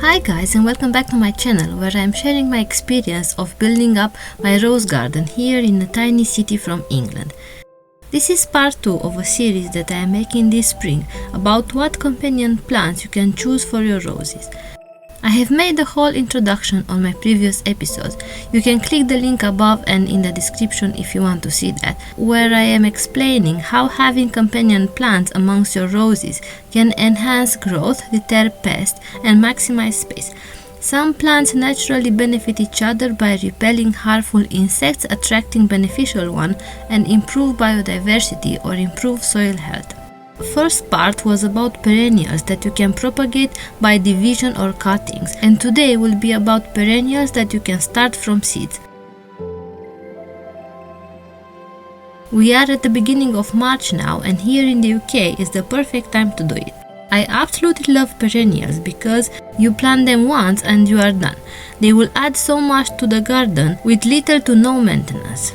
Hi guys, and welcome back to my channel where I am sharing my experience of building up my rose garden here in a tiny city from England. This is part 2 of a series that I am making this spring about what companion plants you can choose for your roses. I have made a whole introduction on my previous episodes. You can click the link above and in the description if you want to see that, where I am explaining how having companion plants amongst your roses can enhance growth, deter pests, and maximize space. Some plants naturally benefit each other by repelling harmful insects, attracting beneficial ones, and improve biodiversity or improve soil health. First part was about perennials that you can propagate by division or cuttings, and today will be about perennials that you can start from seeds. We are at the beginning of March now, and here in the UK is the perfect time to do it. I absolutely love perennials because you plant them once and you are done. They will add so much to the garden with little to no maintenance.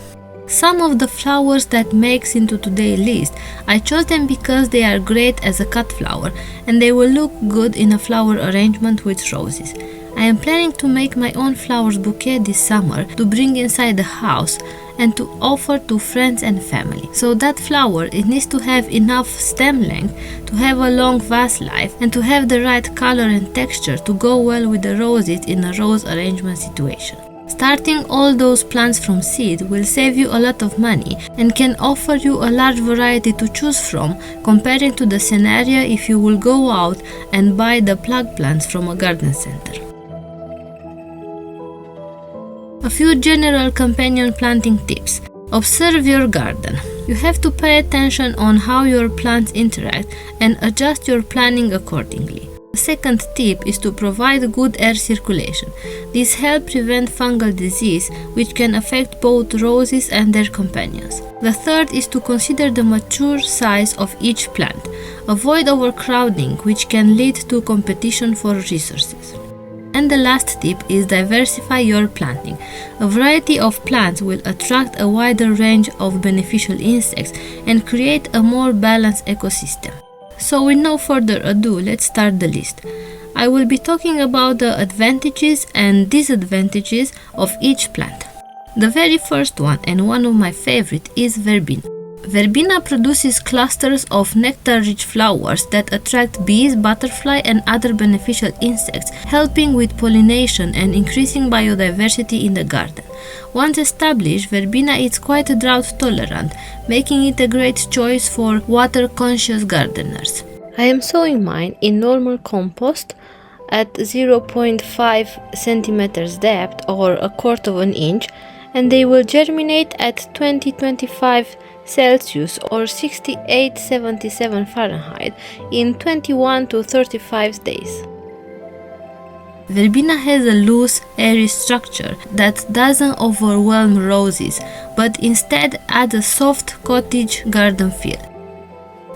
Some of the flowers that makes into today's list, I chose them because they are great as a cut flower and they will look good in a flower arrangement with roses. I am planning to make my own flowers bouquet this summer to bring inside the house and to offer to friends and family. So that flower, it needs to have enough stem length to have a long vase life and to have the right color and texture to go well with the roses in a rose arrangement situation. Starting all those plants from seed will save you a lot of money and can offer you a large variety to choose from comparing to the scenario if you will go out and buy the plug plants from a garden center. A few general companion planting tips. Observe your garden. You have to pay attention on how your plants interact and adjust your planning accordingly. The second tip is to provide good air circulation. This helps prevent fungal disease, which can affect both roses and their companions. The third is to consider the mature size of each plant. Avoid overcrowding, which can lead to competition for resources. And the last tip is diversify your planting. A variety of plants will attract a wider range of beneficial insects and create a more balanced ecosystem. So with no further ado, let's start the list. I will be talking about the advantages and disadvantages of each plant. The very first one, and one of my favorite, is verbena. Verbena produces clusters of nectar-rich flowers that attract bees, butterflies, and other beneficial insects, helping with pollination and increasing biodiversity in the garden. Once established, verbena is quite drought-tolerant, making it a great choice for water-conscious gardeners. I am sowing mine in normal compost at 0.5 centimeters depth or 1/4 of an inch, and they will germinate at 20-25 Celsius or 68-77 Fahrenheit in 21 to 35 days. Verbena has a loose, airy structure that doesn't overwhelm roses, but instead adds a soft cottage garden feel.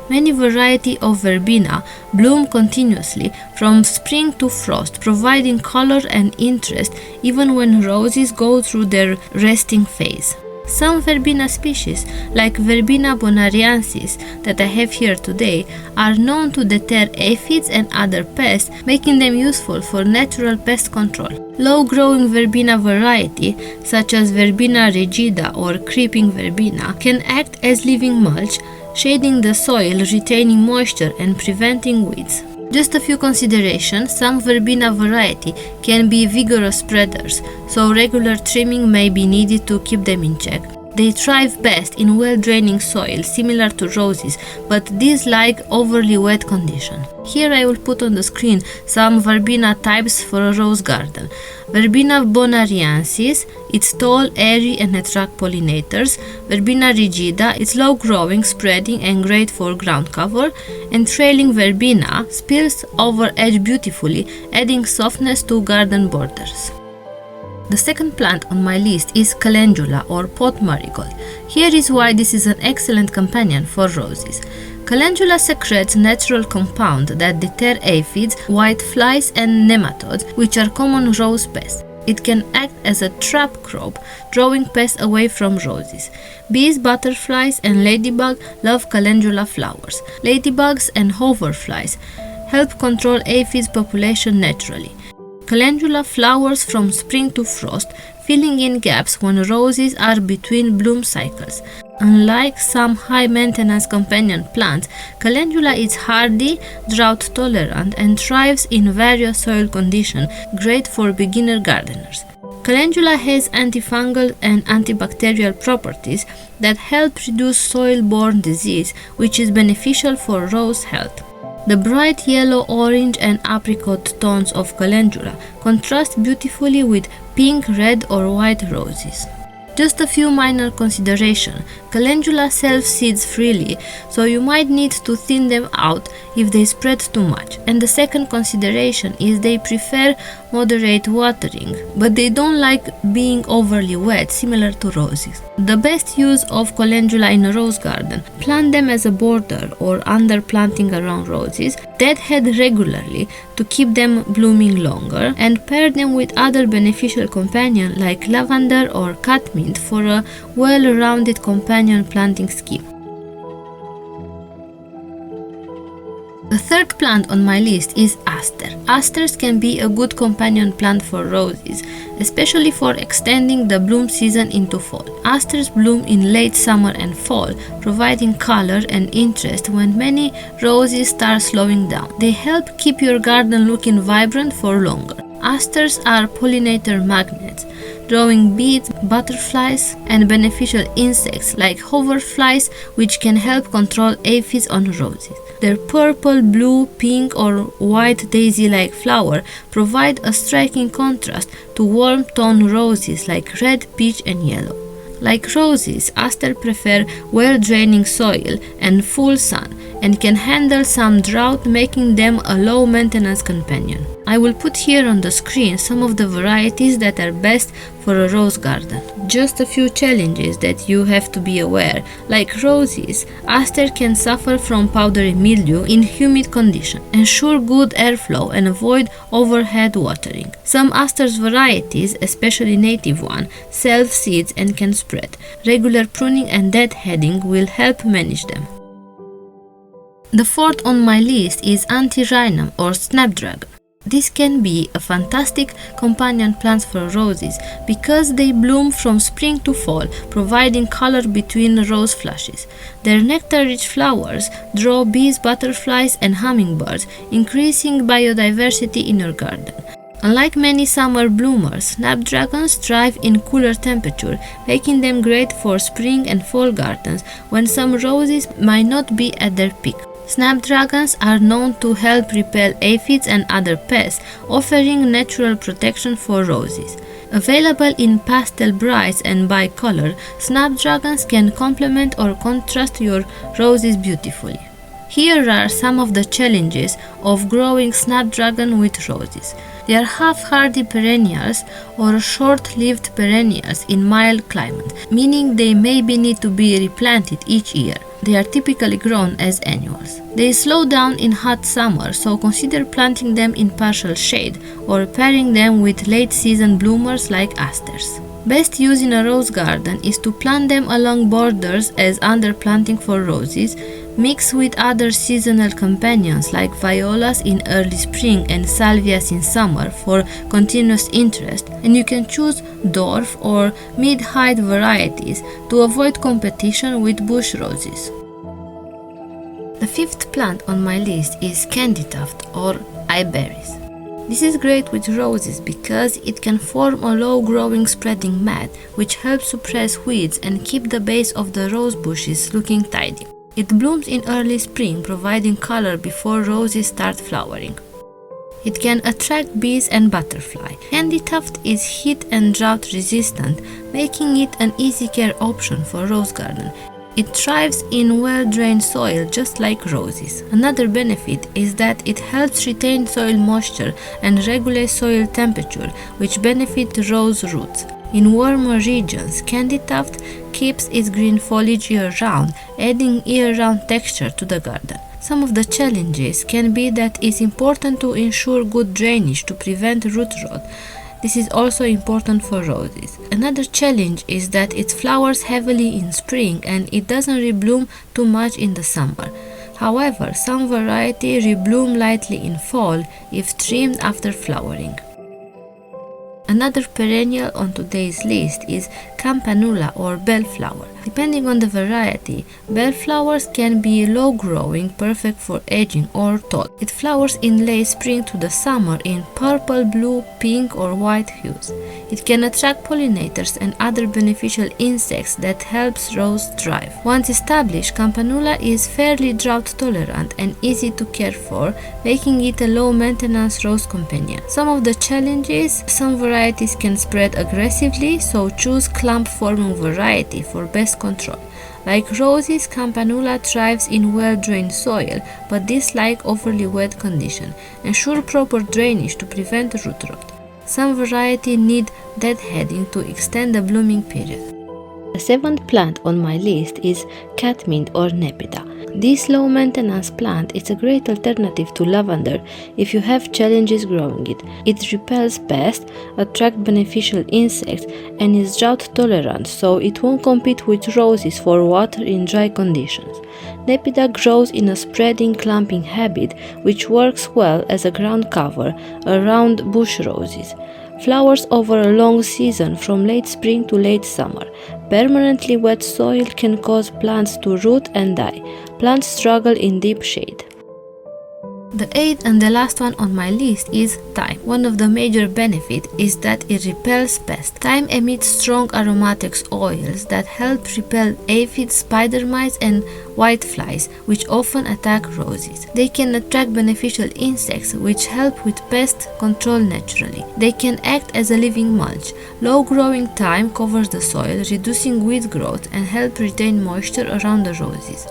Many varieties of verbena bloom continuously from spring to frost, providing color and interest even when roses go through their resting phase. Some verbena species, like Verbena bonariensis that I have here today, are known to deter aphids and other pests, making them useful for natural pest control. Low-growing verbena variety, such as Verbena rigida or creeping verbena, can act as living mulch, shading the soil, retaining moisture, and preventing weeds. Just a few considerations. Some verbena variety can be vigorous spreaders, so regular trimming may be needed to keep them in check. They thrive best in well-draining soil, similar to roses, but dislike overly wet conditions. Here I will put on the screen some verbena types for a rose garden. Verbena bonariensis, it's tall, airy, and attract pollinators. Verbena rigida, it's low-growing, spreading, and great for ground cover. And trailing verbena spills over edge beautifully, adding softness to garden borders. The second plant on my list is Calendula or pot marigold. Here is why this is an excellent companion for roses. Calendula secretes natural compounds that deter aphids, whiteflies, and nematodes, which are common rose pests. It can act as a trap crop, drawing pests away from roses. Bees, butterflies, and ladybug love calendula flowers. Ladybugs and hoverflies help control aphids population naturally. Calendula flowers from spring to frost, filling in gaps when roses are between bloom cycles. Unlike some high-maintenance companion plants, Calendula is hardy, drought-tolerant, and thrives in various soil conditions, great for beginner gardeners. Calendula has antifungal and antibacterial properties that help reduce soil-borne disease, which is beneficial for rose health. The bright yellow, orange, and apricot tones of Calendula contrast beautifully with pink, red, or white roses. Just a few minor considerations. Calendula self-seeds freely, so you might need to thin them out if they spread too much. And the second consideration is they prefer moderate watering, but they don't like being overly wet, similar to roses. The best use of Calendula in a rose garden: plant them as a border or under planting around roses, deadhead regularly to keep them blooming longer, and pair them with other beneficial companions like lavender or catmint for a well-rounded companion planting scheme. The third plant on my list is Aster. Asters can be a good companion plant for roses, especially for extending the bloom season into fall. Asters bloom in late summer and fall, providing color and interest when many roses start slowing down. They help keep your garden looking vibrant for longer. Asters are pollinator magnets, drawing bees, butterflies, and beneficial insects like hoverflies, which can help control aphids on roses. Their purple, blue, pink, or white daisy-like flower provide a striking contrast to warm-toned roses like red, peach, and yellow. Like roses, Aster prefer well-draining soil and full sun, and can handle some drought, making them a low-maintenance companion. I will put here on the screen some of the varieties that are best for a rose garden. Just a few challenges that you have to be aware. Like roses, Aster can suffer from powdery mildew in humid conditions. Ensure good airflow and avoid overhead watering. Some Aster's varieties, especially native one, self-seeds and can spread. Regular pruning and deadheading will help manage them. The fourth on my list is Antirrhinum or Snapdragon. This can be a fantastic companion plant for roses because they bloom from spring to fall, providing color between rose flushes. Their nectar-rich flowers draw bees, butterflies, and hummingbirds, increasing biodiversity in your garden. Unlike many summer bloomers, snapdragons thrive in cooler temperature, making them great for spring and fall gardens when some roses might not be at their peak. Snapdragons are known to help repel aphids and other pests, offering natural protection for roses. Available in pastel brights and bicolor, snapdragons can complement or contrast your roses beautifully. Here are some of the challenges of growing snapdragon with roses. They are half-hardy perennials or short-lived perennials in mild climate, meaning they maybe need to be replanted each year. They are typically grown as annuals. They slow down in hot summer, so consider planting them in partial shade or pairing them with late-season bloomers like asters. Best use in a rose garden is to plant them along borders as underplanting for roses, mix with other seasonal companions like violas in early spring and salvias in summer for continuous interest, and you can choose dwarf or mid-height varieties to avoid competition with bush roses. The fifth plant on my list is Candytuft or eyeberries. This is great with roses because it can form a low-growing spreading mat which helps suppress weeds and keep the base of the rose bushes looking tidy. It blooms in early spring, providing color before roses start flowering. It can attract bees and butterflies. Candytuft is heat and drought resistant, making it an easy care option for rose garden. It thrives in well-drained soil just like roses. Another benefit is that it helps retain soil moisture and regulate soil temperature, which benefit rose roots. In warmer regions, Candytuft keeps its green foliage year-round, adding year-round texture to the garden. Some of the challenges can be that it's important to ensure good drainage to prevent root rot. This is also important for roses. Another challenge is that it flowers heavily in spring and it doesn't rebloom too much in the summer. However, some varieties rebloom lightly in fall if trimmed after flowering. Another perennial on today's list is Campanula or bellflower. Depending on the variety, bellflowers can be low-growing, perfect for aging or tall. It flowers in late spring to the summer in purple, blue, pink or white hues. It can attract pollinators and other beneficial insects that helps rose thrive. Once established, Campanula is fairly drought-tolerant and easy to care for, making it a low-maintenance rose companion. Some of the challenges: some varieties can spread aggressively, so choose clump-forming variety for best control. Like roses, Campanula thrives in well-drained soil, but dislike overly wet conditions. Ensure proper drainage to prevent root rot. Some varieties need deadheading to extend the blooming period. The seventh plant on my list is Catmint or Nepeta. This low-maintenance plant is a great alternative to lavender if you have challenges growing it. It repels pests, attracts beneficial insects, and is drought-tolerant, so it won't compete with roses for water in dry conditions. Nepeta grows in a spreading clumping habit, which works well as a ground cover around bush roses. Flowers over a long season from late spring to late summer. Permanently wet soil can cause plants to root and die. Plants struggle in deep shade. The eighth and the last one on my list is thyme. One of the major benefits is that it repels pests. Thyme emits strong aromatic oils that help repel aphids, spider mites, and whiteflies, which often attack roses. They can attract beneficial insects, which help with pest control naturally. They can act as a living mulch. Low-growing thyme covers the soil, reducing weed growth and help retain moisture around the roses.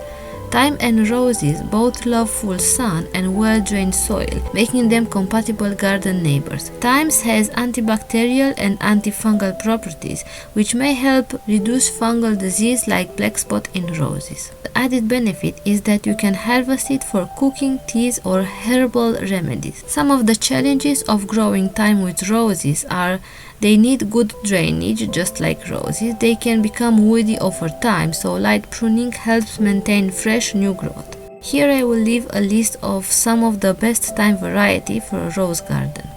Thyme and roses both love full sun and well-drained soil, making them compatible garden neighbors. Thyme has antibacterial and antifungal properties, which may help reduce fungal disease like black spot in roses. The added benefit is that you can harvest it for cooking, teas, or herbal remedies. Some of the challenges of growing thyme with roses are: they need good drainage, just like roses. They can become woody over time, so light pruning helps maintain fresh new growth. Here I will leave a list of some of the best thyme variety for a rose garden.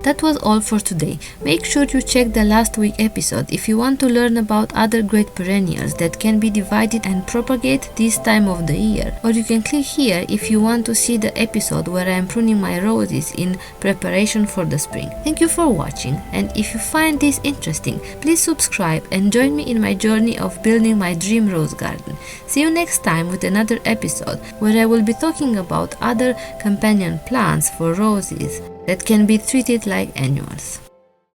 That was all for today. Make sure you check the last week episode if you want to learn about other great perennials that can be divided and propagate this time of the year. Or you can click here if you want to see the episode where I am pruning my roses in preparation for the spring. Thank you for watching, and if you find this interesting, please subscribe and join me in my journey of building my dream rose garden. See you next time with another episode where I will be talking about other companion plants for roses that can be treated like annuals.